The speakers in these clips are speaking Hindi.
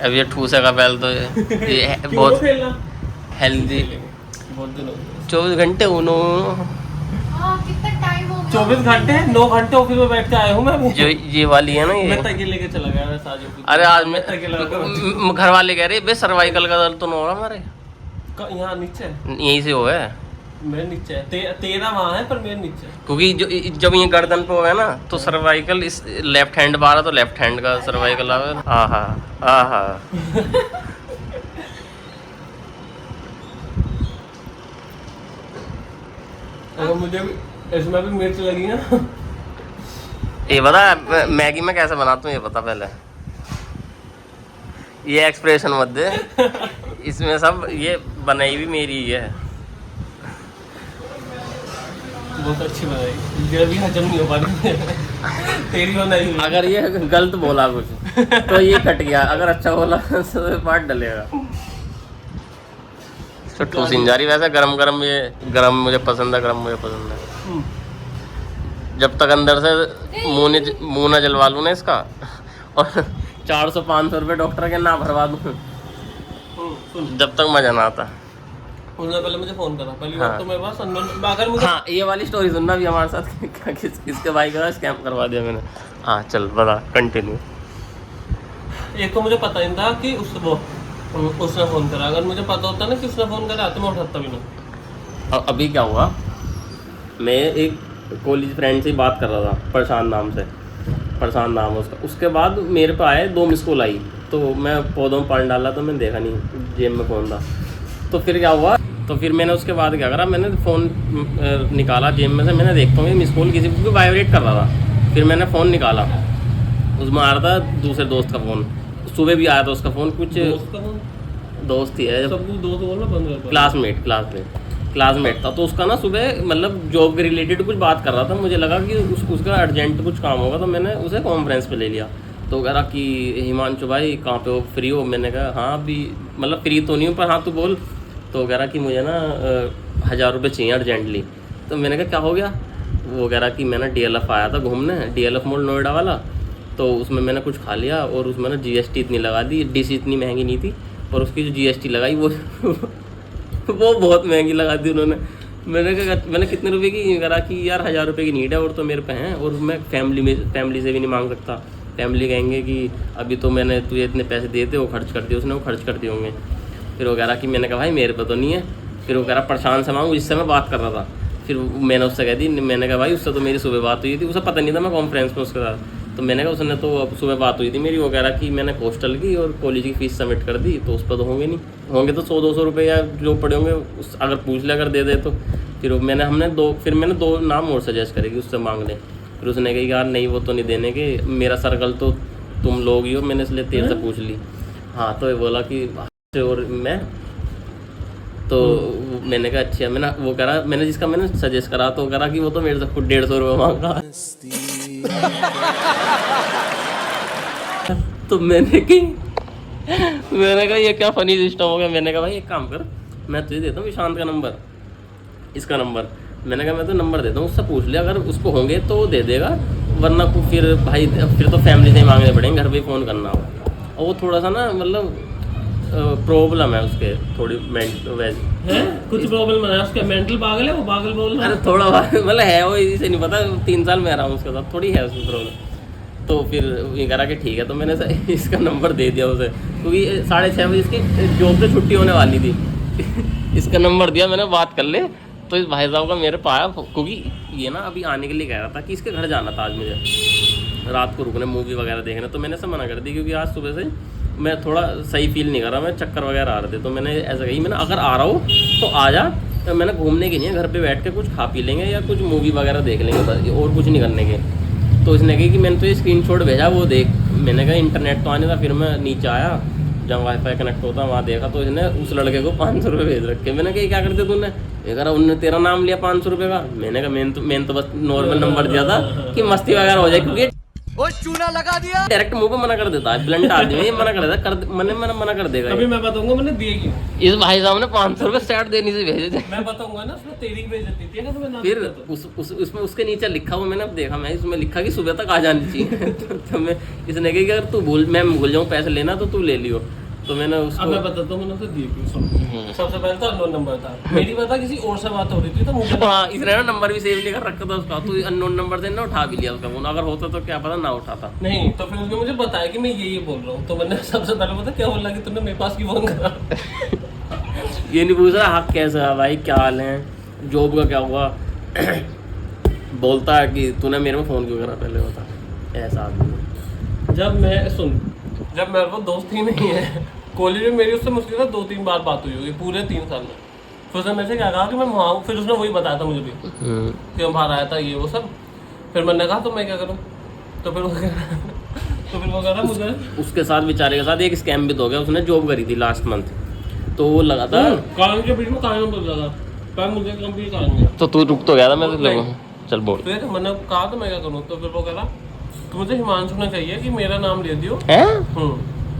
अब ये ठूसेगा पहले तो ये बहुत हेल्दी। 24 घंटे कितना टाइम हो गया? 24 घंटे 9 घंटे ऑफिस में बैठ के आया हूँ मैं। जो ये वाली है ना ये, मैं तकिए लेके चला गया साजू की। अरे आज मैं तकिए लगा घर वाले कह रहे बे सर्वाइकल का दर्द तो न हो रहा हमारे यहाँ नीचे यहीं से हो है, मेरे नीचे है। तेरा वहाँ है पर मेरे नीचे है। क्योंकि जब ये गर्दन पे हो गया ना तो सर्वाइकल इस लेफ्ट हैंड बारा तो लेफ्ट हैंड का सर्वाइकल आवे। आहा आहा अगर मुझे भी इसमें भी मिर्च लगी ना। ये बता मैगी में कैसे बनाता हूँ ये बता पहले, ये एक्सप्रेशन मत दे, इसमें सब ये बनाई भी मेरी ही है। बहुत अच्छी बनाई, मुझे भी हजम नहीं हो पा रही तेरी बनाई। अगर ये गलत बोला कुछ तो ये कट गया, अगर अच्छा बोला तो पार्ट डलेगा। तो ठूसिन जा रही वैसे गरम गरम, ये गरम मुझे पसंद है, गरम मुझे पसंद है। जब तक अंदर से मुंह न जलवा लूँ ना इसका और 400-500 रुपये डॉक्टर के ना भरवा दूँ जब तक मजा ना आता। उसने पहले मुझे फोन करा, पहली हाँ। बात तो मेरे पास अगर मुझे हाँ ये वाली स्टोरी सुनना भी हमारे साथ किसके भाई का स्कैम करवा दिया मैंने। हाँ चल बता कंटिन्यू। एक तो मुझे पता नहीं था कि उसने फोन करा, अगर मुझे पता होता ना कि उसने फोन करा तो मैं उठाता भी ना। अभी क्या हुआ, मैं एक कॉलेज फ्रेंड से बात कर रहा था, प्रशांत नाम है उसका। उसके बाद मेरे पे आए 2 मिस कॉल आई, तो मैं पौधों में पानी डाला तो मैंने देखा नहीं, जेब में फ़ोन था। तो फिर क्या हुआ, तो फिर मैंने उसके बाद क्या करा, मैंने फ़ोन निकाला जेब में से, मैंने देखता हूँ मिस कॉल किसी को वाइब्रेट कर रहा था। फिर मैंने फ़ोन निकाला, उसमें आ रहा था दूसरे दोस्त का फ़ोन, सुबह भी आया था उसका फ़ोन, कुछ दोस्त ही है, क्लासमेट था। तो उसका ना सुबह मतलब जॉब के रिलेटेड कुछ बात कर रहा था, मुझे लगा कि उसका अर्जेंट कुछ काम होगा, तो मैंने उसे कॉन्फ्रेंस पे ले लिया। तो कह रहा कि हिमांशु भाई कहाँ पे हो, फ्री हो? मैंने कहा हाँ अभी मतलब फ्री तो नहीं हूँ पर हाँ तू बोल। तो कह रहा कि मुझे ना 1000 रुपये चाहिए अर्जेंटली। तो मैंने कहा क्या हो गया? वो कह रहा कि मैं ना DLF आया था घूमने, DLF मॉल नोएडा वाला, तो उसमें मैंने कुछ खा लिया और उसमें ना GST इतनी लगा दी, डिश इतनी महंगी नहीं थी पर उसकी जो GST लगाई वो बहुत महंगी लगा दी उन्होंने। मैंने कितने रुपए की करा कि यार 1000 रुपये की नीड है और तो मेरे पे हैं, और मैं फैमिली से भी नहीं मांग सकता। फैमिली कहेंगे कि अभी तो मैंने तुझे इतने पैसे दिए थे, वो खर्च कर दिए उसने, वो खर्च कर दिए होंगे। फिर वो कह रहा कि मैंने कहा भाई मेरे पे तो नहीं है। फिर वो कह रहा प्रशांत से मांगू, जिससे मैं बात कर रहा था। फिर मैंने उससे कह दी, मैंने कहा भाई उससे तो मेरी सुबह बात हुई थी, उसे पता नहीं था मैं कॉन्फ्रेंस में उसके साथ। तो मैंने कहा उसने तो सुबह बात हुई थी मेरी। वो कह रहा कि मैंने हॉस्टल की और कॉलेज की फ़ीस सबमिट कर दी, तो उस पर तो होंगे तो 100-200 रुपये या जो पड़े होंगे उस अगर पूछ ले, अगर दे दे तो। फिर मैंने दो नाम और सजेस्ट करे कि उससे मांग ले। फिर उसने कहा यार नहीं वो तो नहीं देने के, मेरा सर्कल तो तुम लोग ही हो, मैंने इसलिए तेरे से पूछ ली। हाँ तो ये बोला कि और मैं तो मैंने कहा अच्छा। वो कह रहा मैंने जिसका मैंने सजेस्ट करा, तो कह रहा कि वो तो मेरे से खुद 150 रुपये मांगा। तो मैंने कहा ये क्या फनी सिस्टम हो गया। मैंने कहा भाई एक काम कर, मैं तुझे देता हूँ ईशांत का नंबर, इसका नंबर। मैंने कहा मैं तो नंबर देता हूँ, उससे पूछ ले, अगर उसको होंगे तो वो दे देगा, वरना को फिर भाई फिर तो फैमिली से ही मांगने पड़ेंगे, घर पे फ़ोन करना होगा। और वो थोड़ा सा ना मतलब प्रॉब्लम है उसके, थोड़ी कुछ प्रॉब्लम है उसके, मेंटल पागल है वो, पागल बोल रहा है। अरे थोड़ा मतलब है वो, इसे नहीं पता, 3 साल में रहा हूँ उसके साथ, थोड़ी है उसकी प्रॉब्लम। तो फिर ये करा कि ठीक है, तो मैंने इसका नंबर दे दिया उसे, क्योंकि 6:30 बजे इसकी जॉब से छुट्टी होने वाली थी। इसका नंबर दिया मैंने, बात कर ले। तो इस भाई साहब का मेरे पाया, क्योंकि ये ना अभी आने के लिए कह रहा था कि इसके घर जाना था आज मुझे रात को रुकने, मूवी वगैरह देखने। तो मैंने सब मना कर दी, क्योंकि आज सुबह से मैं थोड़ा सही फील नहीं कर रहा, मैं चक्कर वगैरह आ रहे थे। तो मैंने ऐसा कही, मैंने अगर आ रहा हो तो आ जा, तो मैंने घूमने की नहीं है, घर पे बैठ के कुछ खा पी लेंगे या कुछ मूवी वगैरह देख लेंगे बस, और कुछ नहीं करने के। तो इसने कही कि मैंने तो ये स्क्रीनशॉट भेजा वो देख। मैंने कहा इंटरनेट तो आने था। फिर मैं नीचे आया जहाँ वाईफाई कनेक्ट होता वहाँ देखा, तो इसने उस लड़के को 500 रुपये भेज रखे। मैंने कहा क्या करते तूने? ये कह रहा उनने तेरा नाम लिया 500 रुपये का। मैंने कहा मैंने तो बस नॉर्मल नंबर दिया था कि मस्ती वगैरह हो जाए, क्योंकि डायरेक्ट मुंह पे मना कर देता है, ब्लंट आदमी है, ये मना कर देता है, मना कर देगा अभी मैं बताऊंगा मैंने दिए क्यों। इस भाई साहब ने 500 रुपये स्टार्ट देने से भेजे थे। मैं बताऊंगा ना उसमें तेरी बेइज्जती थी अगर तुम्हें ना फिर दिया तो। उसमें उसके नीचे लिखा हुआ मैंने अब देखा, मैं इसमें लिखा कि सुबह तक आ जानी चाहिए। तो मैं इसने कहा कि अगर तू मैं भूल जाऊँ पैसे लेना तो तू ले लियो। तो मैंने उसको अब मैं बताता हूँ मैंने उसे दिए क्यों। सबसे पहले तो अननोन नंबर था, मेरी पता किसी और से बात हो रही थी तो मुझे हाँ इसने ना नंबर भी सेव नहीं कर रखा था उसका, तू अननोन नंबर से ना उठा भी लिया उसका फोन, अगर होता तो क्या पता ना उठाता। नहीं तो फिर उसने मुझे बताया कि मैं ये बोल रहा हूँ, तो मैंने सबसे पहले पता क्या बोला कि तुमने मेरे पास क्यों फोन करा। ये नहीं पूछ रहा हाँ कैसा है भाई, क्या हाल है, जॉब का क्या हुआ। बोलता है कि तूने मेरे में फ़ोन क्यों करा पहले बता। ऐसा आदमी जब मेरे को दोस्त ही नहीं है, कॉलेज में मेरी उससे मुश्किल से 2-3 बार बात हुई होगी पूरे 3 साल में। फिर उसने मेरे से क्या कहा कि मैं वहाँ हूँ, फिर उसने वही बताया था मुझे भी कि मैं बाहर आया था ये वो सब। फिर मैंने कहा तो मैं क्या करूँ, तो फिर वो कह रहा मुझे उसके साथ बेचारे के साथ एक स्कैम भी तो हो गया। उसने जॉब करी थी लास्ट मंथ, तो वो लगा था कारण के बीच में कारण बदला था, पर मुझे कंप्लीट कारण गया। तो तू रुक तो गया था, मैं तो लगा चल बोल। फिर मैंने कहा तो मैं क्या करूँ, तो फिर वो कह रहा तो मुझे हिमांशु ने चाहिए कि मेरा नाम ले दियो।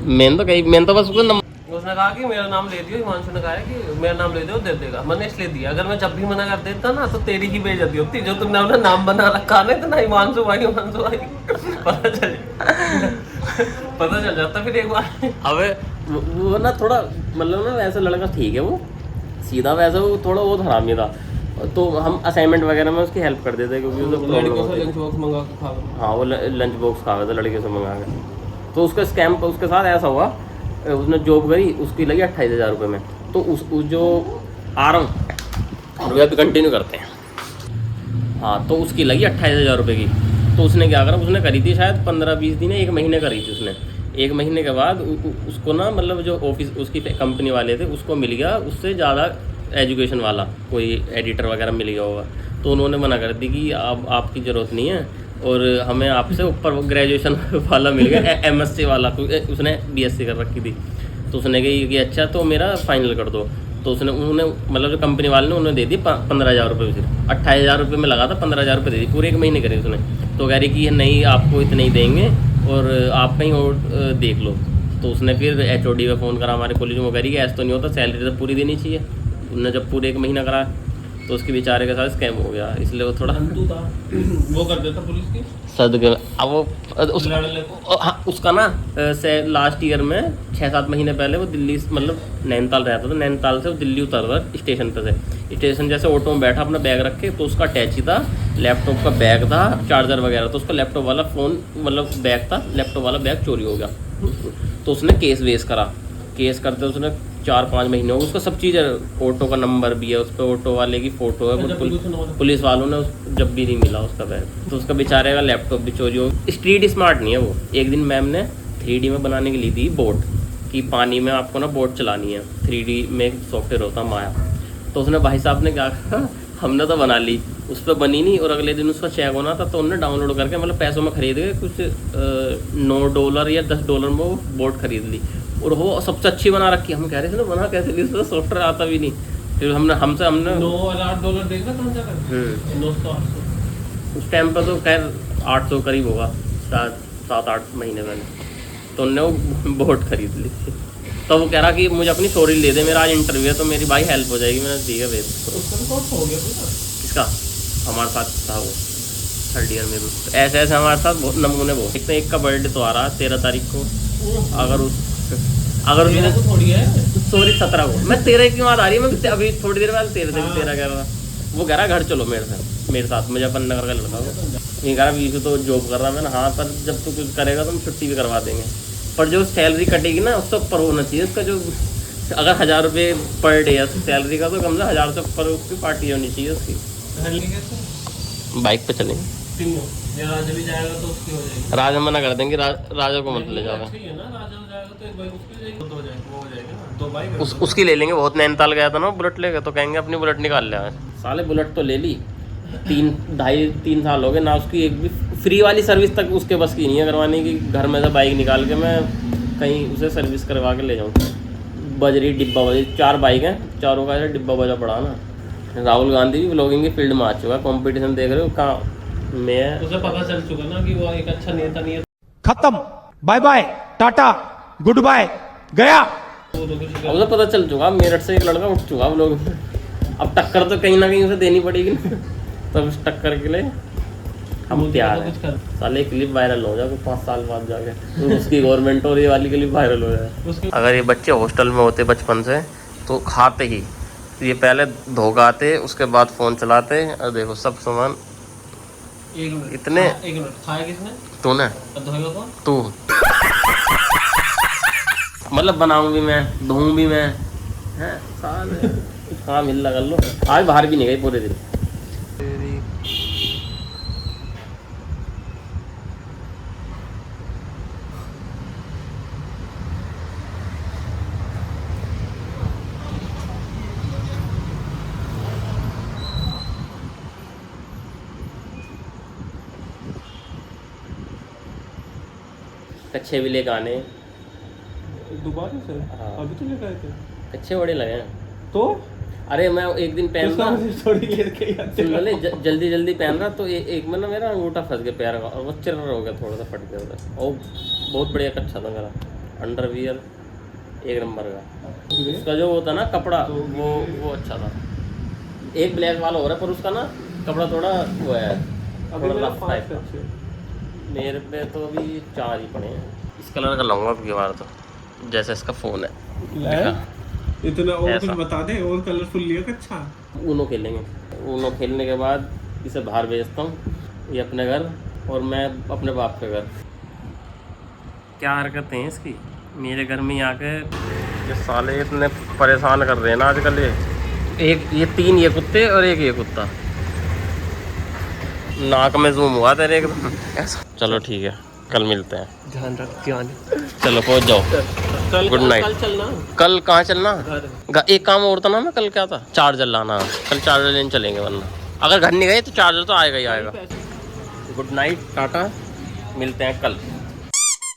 मैंने तो बस उसको नंबर, उसने कहा कि मेरा नाम ले दियो। हिमांशु ने कहा है कि मेरा नाम ले दियो, दे देगा। मैंने इसलिए दिया, अगर मैं जब भी मना कर देता ना तो तेरी ही बेइज्जती होती, जो तुमने अपना नाम बना रखा ना इतना हिमांशु भाई पता चल जाता फिर एक बार। अबे वो ना थोड़ा मतलब ना वैसा लड़का ठीक है, वो सीधा वैसा, वो थोड़ा बहुत हरामी था। तो हम असाइनमेंट वगैरह में उसकी हेल्प कर देते क्योंकि उसे प्रॉब्लम होती है। लंच बॉक्स मंगा के खा। हाँ वो लंच बॉक्स खा गया था लड़के से मंगा के। तो उसका स्कैम उसके साथ ऐसा हुआ, उसने जॉब करी, उसकी लगी 28,000 रुपये में। तो उस जो आ रहा हूँ रुपया भी कंटिन्यू करते हैं। हाँ तो उसकी लगी 28,000 रुपये की। तो उसने क्या करा, उसने करी थी शायद 15-20 दिन, 1 महीने करी थी उसने। 1 महीने के बाद उसको ना मतलब जो ऑफिस उसकी कंपनी वाले थे उसको मिल गया उससे ज़्यादा एजुकेशन वाला कोई एडिटर वगैरह मिल गया होगा। तो उन्होंने मना कर दी कि अब आपकी ज़रूरत नहीं है और हमें आपसे ऊपर ग्रेजुएशन वाला मिल गया, MSc वाला, उसने BSc कर रखी थी। तो उसने कही कि अच्छा तो मेरा फाइनल कर दो। तो उन्होंने मतलब जो कंपनी वाले ने उन्होंने दे दी 15,000 रुपये, सिर्फ 28,000 रुपये में लगा था, 15,000 रुपये दे दी, पूरे 1 महीने करे उसने। तो कह रही कि नहीं आपको इतने ही देंगे और आप कहीं और देख लो। तो उसने फिर HOD पे फ़ोन करा हमारे कॉलेज में, वो कह रही कि ऐसा तो नहीं होता, सैलरी तो पूरी देनी चाहिए। उन्होंने जब पूरे 1 महीना करा तो उसके बेचारे के साथ स्कैम हो गया, इसलिए वो थोड़ा वो कर देता पुलिस की सद। अब वो हाँ उसका ना लास्ट ईयर में 6-7 महीने पहले वो दिल्ली मतलब नैनीताल रहता था, नैनीताल से वो दिल्ली उतर रहा स्टेशन पे से। स्टेशन जैसे ऑटो में बैठा अपना बैग रख के, तो उसका अटैची था, लैपटॉप का बैग था, चार्जर वगैरह। तो उसका लैपटॉप वाला फ़ोन मतलब बैग था, लैपटॉप वाला बैग चोरी हो गया। तो उसने केस वेस करा, केस करते उसने 4-5 महीने हो गए। उसका सब चीज़ है, ऑटो का नंबर भी है उस पर, ऑटो वाले की फ़ोटो है, पुलिस वालों ने जब भी नहीं मिला उसका बैग। तो उसका बेचारे का लैपटॉप भी चोरी हो। स्ट्रीट स्मार्ट नहीं है वो। एक दिन मैम ने 3D में बनाने के लिए दी बोट, कि पानी में आपको ना बोट चलानी है, 3D में एक सॉफ्टवेयर होता माया। तो उसने भाई साहब ने क्या कहा, हमने तो बना ली, उस पर बनी नहीं, और अगले दिन उसका चेक होना था तो उन्होंने डाउनलोड करके मतलब पैसों में खरीद के कुछ $9 या $10 में वो बोट खरीद ली, और वो सबसे अच्छी बना रखी। हम कह रहे थे ना बना कैसे ली, उसका सॉफ्टवेयर आता भी नहीं। फिर हमने $9-8 देख रहा कहाँ जाकर 900-800 उस टाइम पर तो खैर 800 करीब होगा, 7-8 महीने पहले। तो उनने वो बोट खरीद ली। तो वो कह रहा कि मुझे अपनी स्टोरी ले दे, मेरा आज इंटरव्यू है तो मेरी भाई हेल्प हो जाएगी। मैंने ठीक है भेज। किसका हमारे साथ था वो 3rd ईयर में भी तो ऐसे हमारे साथ बहुत नमूने बहुत। एक का बर्थडे तो आ रहा है 13 तारीख को। अगर उसने तो थोड़ी है सॉरी 17 को, मैं 13 की बात आ रही है, मैं अभी थोड़ी देर बाद 13 कह रहा। वो कह रहा घर चलो मेरे साथ मुजफ्फरनगर का लड़का वो। ये कह रहा बीच तो जॉब कर रहा। मैंने हाँ पर जब तू कुछ करेगा तो हम छुट्टी भी करवा देंगे, पर जो सैलरी कटेगी ना उससे ऊपर होना चाहिए उसका। जो अगर 1,000 रुपये पर डे है सैलरी का, तो कम से 1,000 से ऊपर उसकी पार्टी होनी चाहिए उसकी। बाइक पे चलेंगे, राजा भी जाएगा तो उसकी हो जाएगी। राजा मना कर देंगे, राजा को मत ले जाओ। उसकी ले लेंगे, बहुत नैनीताल गया था ना बुलेट लेके, तो कहेंगे अपनी बुलेट निकाल ले। साले बुलेट तो ले ली, 3 साल हो गए ना, उसकी एक भी फ्री वाली सर्विस तक उसके बस की नहीं है करवाने की। घर में से बाइक निकाल के मैं कहीं उसे सर्विस करवा के ले जाऊँ। बजरी डिब्बा बजरी 4 बाइक हैं, चारों का ऐसा डिब्बा बजा पड़ा ना। राहुल गांधी भी ब्लॉगिंग की फील्ड में आ चुका है, कॉम्पिटिशन देख रहे हो कहाँ मैं उसे पता चल चुका ना कि वो एक अच्छा नेता नहीं है। खत्म, बाय बाय, टाटा, गुड बाय, गया। वो तो कुछ उसे पता चल चुका मेरठ से एक लड़का उठ चुका हम लोग। अब टक्कर तो कहीं ना कहीं उसे देनी पड़ेगी ना। तब उस टक्कर के लिए हम तैयार कुछ कर हैं। साले क्लिप वायरल हो जाए 5 साल बाद जाके, उसकी गवर्नमेंट और ये वाली क्लिप वायरल हो जाए। उसके अगर ये बच्चे हॉस्टल में होते बचपन से तो खाते ही ये पहले धोगाते, उसके बाद फ़ोन चलाते, और देखो सब सामान एक मिनट इतने। एक मिनट, खाया किसने? तूने, और धोएगा कौन? तू मतलब बनाऊं भी मैं, धोऊं भी मैं, हैं साले। हाँ मिल कर लो। आज बाहर भी नहीं गई पूरे दिन। कच्छे भी लेकर आने। दोबारा से? हाँ। अभी तो लेकर आए थे। कच्छे बड़े लगे हैं। तो अरे मैं एक दिन पहन रहा, थोड़ी लेके सुन ले, जल्दी जल्दी पहन रहा तो एक में ना मेरा अंगूठा फंस गया पैर का, और वो चिर हो गया, थोड़ा सा फट गया उधर। और बहुत बढ़िया कच्छा था मेरा, अंडरवियर एक नंबर का। उसका जो होता ना कपड़ा, वो अच्छा था। एक ब्लैक वाला हो रहा है, पर उसका ना कपड़ा थोड़ा वो है, थोड़ा रफ टाइप का। मेरे पे तो अभी 4 ही पड़े हैं। इस कलर का लाऊंगा अब की बार तो, जैसे इसका फ़ोन है। इतना और ऐसा। कुछ बता दे, और कलरफुल लिया अच्छा। ऊनो खेलेंगे। ऊनो खेलने के बाद इसे बाहर भेजता हूँ, ये अपने घर और मैं अपने बाप के घर। क्या हरकतें हैं इसकी, मेरे घर में आके ये साले इतने परेशान कर रहे हैं ना आजकल। ये 3 ये कुत्ते और एक ये कुत्ता। नाक में जूम हुआ तेरे एकदम ऐसा। चलो ठीक है, कल मिलते हैं। ध्यान रख, ध्यान। चलो पहुँच जाओ। कल गुड नाइट। कल चलना। कल कहाँ चलना? घर। एक काम और था ना, मैं कल क्या था, चार्जर लाना। कल चार्जर लेने चलेंगे, वरना अगर घर नहीं गए तो चार्जर तो आएगा ही आएगा। गुड नाइट, टाटा, मिलते हैं कल।